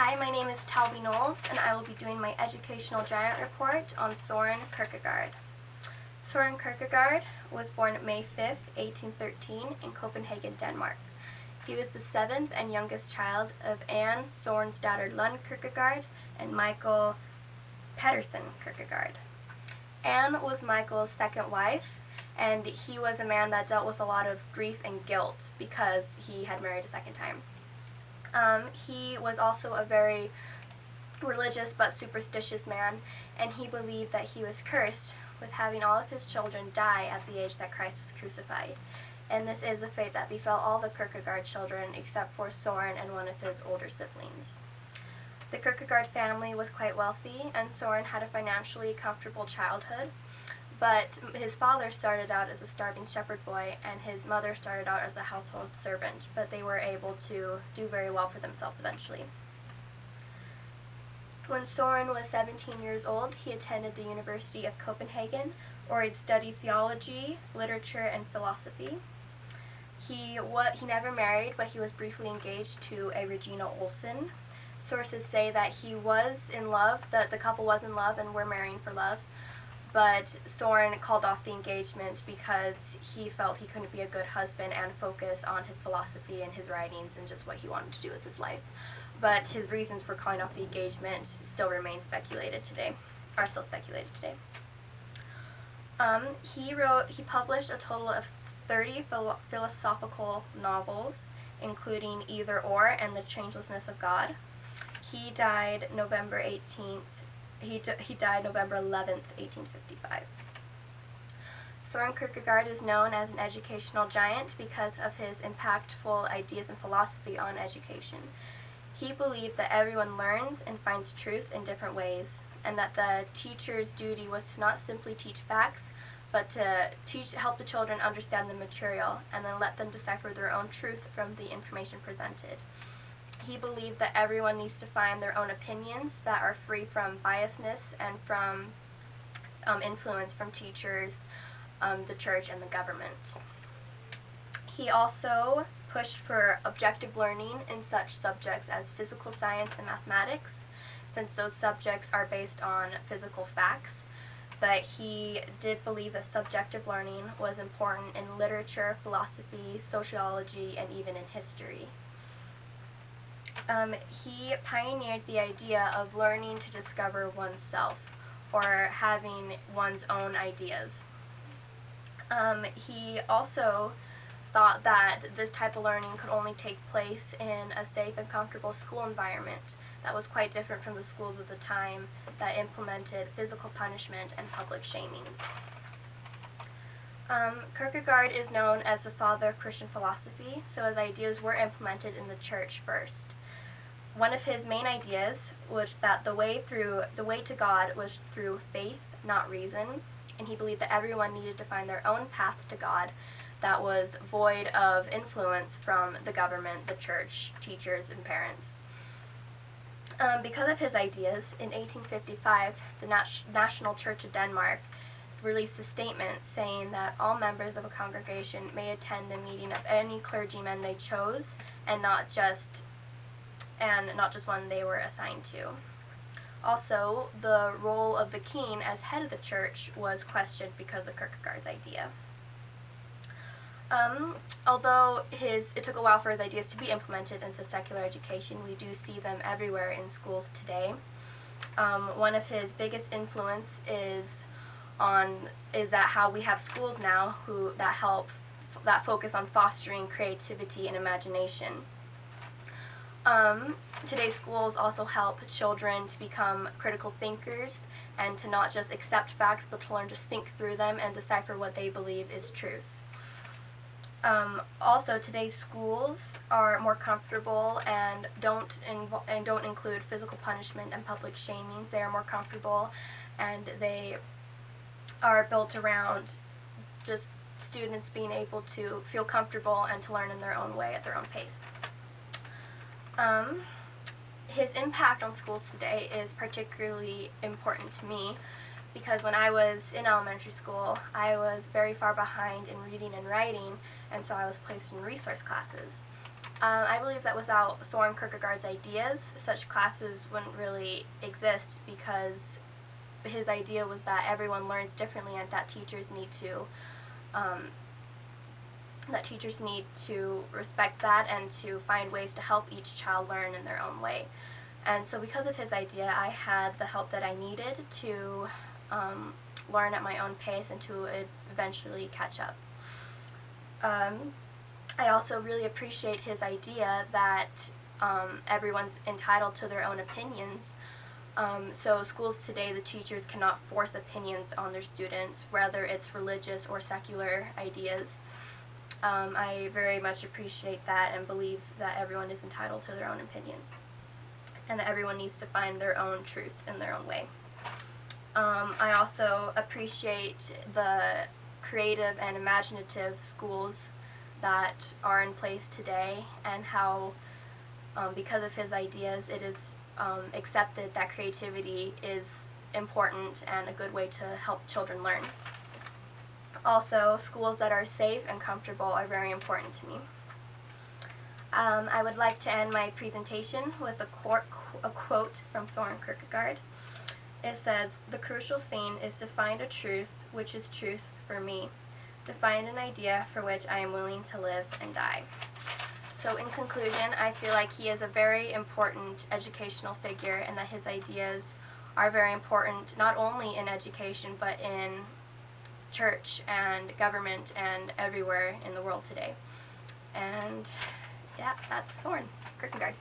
Hi, my name is Talby Knowles, and I will be doing my educational giant report on Soren Kierkegaard. Soren Kierkegaard was born May 5, 1813, in Copenhagen, Denmark. He was the seventh and youngest child of Anne Sorensdatter Lund Kierkegaard and Michael Pedersen Kierkegaard. Anne was Michael's second wife, and he was a man that dealt with a lot of grief and guilt because he had married a second time. He was also a very religious but superstitious man, and he believed that he was cursed with having all of his children die at the age that Christ was crucified. And this is a fate that befell all the Kierkegaard children except for Soren and one of his older siblings. The Kierkegaard family was quite wealthy, and Soren had a financially comfortable childhood, but his father started out as a starving shepherd boy, and his mother started out as a household servant, but they were able to do very well for themselves eventually. When Soren was 17 years old, he attended the University of Copenhagen, where he studied theology, literature, and philosophy. He never married, but he was briefly engaged to a Regina Olsen. Sources say that he was in love, that the couple was in love and were marrying for love, but Soren called off the engagement because he felt he couldn't be a good husband and focus on his philosophy and his writings and just what he wanted to do with his life. But his reasons for calling off the engagement still remain speculated today, are still speculated today. He published a total of 30 philosophical novels, including Either Or and The Changelessness of God. He died November 11th, 1855. Soren Kierkegaard is known as an educational giant because of his impactful ideas and philosophy on education. He believed that everyone learns and finds truth in different ways, and that the teacher's duty was to not simply teach facts, but to help the children understand the material and then let them decipher their own truth from the information presented. He believed that everyone needs to find their own opinions that are free from biasness and from influence from teachers, the church, and the government. He also pushed for objective learning in such subjects as physical science and mathematics, since those subjects are based on physical facts. But he did believe that subjective learning was important in literature, philosophy, sociology, and even in history. He pioneered the idea of learning to discover oneself, or having one's own ideas. He also thought that this type of learning could only take place in a safe and comfortable school environment that was quite different from the schools of the time that implemented physical punishment and public shamings. Kierkegaard is known as the father of Christian philosophy, so his ideas were implemented in the church first. One of his main ideas was that the way to God was through faith, not reason, and he believed that everyone needed to find their own path to God that was void of influence from the government, the church, teachers, and parents. Because of his ideas, in 1855, the National Church of Denmark released a statement saying that all members of a congregation may attend the meeting of any clergyman they chose, and not just one they were assigned to. Also, the role of the king as head of the church was questioned because of Kierkegaard's idea. Although it took a while for his ideas to be implemented into secular education, we do see them everywhere in schools today. One of his biggest influence is that how we have schools now that focus on fostering creativity and imagination. Today's schools also help children to become critical thinkers and to not just accept facts, but to learn to think through them and decipher what they believe is truth. Also, today's schools are more comfortable and don't include physical punishment and public shaming. They are more comfortable, and they are built around just students being able to feel comfortable and to learn in their own way at their own pace. His impact on schools today is particularly important to me because when I was in elementary school, I was very far behind in reading and writing, and so I was placed in resource classes. I believe that without Soren Kierkegaard's ideas, such classes wouldn't really exist, because his idea was that everyone learns differently and that teachers need to respect that and to find ways to help each child learn in their own way. And so because of his idea, I had the help that I needed to learn at my own pace and to eventually catch up. I also really appreciate his idea that everyone's entitled to their own opinions. So schools today, the teachers cannot force opinions on their students, whether it's religious or secular ideas. I very much appreciate that and believe that everyone is entitled to their own opinions, and that everyone needs to find their own truth in their own way. I also appreciate the creative and imaginative schools that are in place today, and how, because of his ideas, it is accepted that creativity is important and a good way to help children learn. Also, schools that are safe and comfortable are very important to me. I would like to end my presentation with a quote from Soren Kierkegaard. It says, "The crucial thing is to find a truth which is truth for me, to find an idea for which I am willing to live and die." So in conclusion, I feel like he is a very important educational figure, and that his ideas are very important not only in education but in church and government and everywhere in the world today. And yeah, that's Soren Kierkegaard.